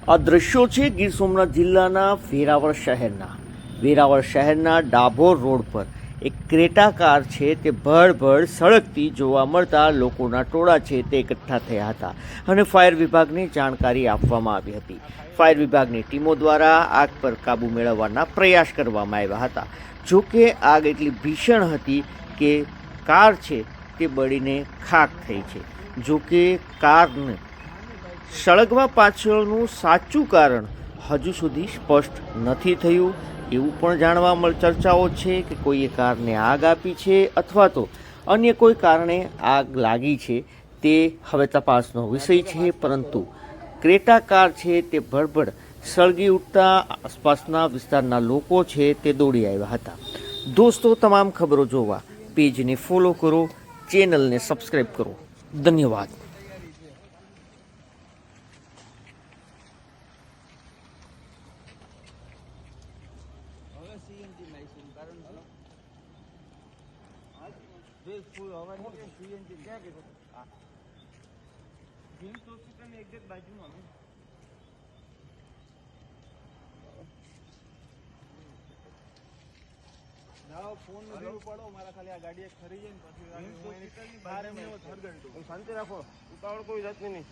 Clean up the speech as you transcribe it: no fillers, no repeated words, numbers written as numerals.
આ દ્રશ્યો છે ગીર સોમનાથ જિલ્લાના વેરાવળ શહેરના ડાભોર રોડ પર એક ક્રેટા કાર છે તે ભડભડ સળગતી જોવા મળતા લોકોના ટોળા છે તે એકઠા થયા હતા અને ફાયર વિભાગને જાણકારી આપવામાં આવી હતી। ફાયર વિભાગની ટીમો દ્વારા આગ પર કાબૂ મેળવવાના પ્રયાસ કરવામાં આવ્યા હતા। જો કે આગ એટલી ભીષણ હતી કે કાર છે તે બળીને ખાખ થઈ છે। જો કે કારને સળગવા પાછળનું સાચું કારણ હજુ સુધી સ્પષ્ટ નથી થયું। એવું પણ જાણવા ચર્ચાઓ છે કે કોઈએ કારને આગ આપી છે અથવા તો અન્ય કોઈ કારણે આગ લાગી છે, તે હવે તપાસનો વિષય છે। પરંતુ ક્રેટા કાર છે તે ભડભડ સળગી ઉઠતા આસપાસના વિસ્તારના લોકો છે તે દોડી આવ્યા હતા। દોસ્તો, તમામ ખબરો જોવા પેજને ફોલો કરો, ચેનલને સબસ્ક્રાઈબ કરો। ધન્યવાદ। હવે સીએનજી લાઈસન કારણ જે ફૂલ હવા નીકળે સીએનજી ક્યાં કે આ જીમ્સ હોસ્પિટલની એક્ઝેક્ટ બાજુમાં અમે જાઓ ફોન નથી ઉપાડો મારા ખાલી આ ગાડી એક ખરી જાય ને પછી શાંતિ રાખો, ઉતાવળ કોઈ જાતની નહીં।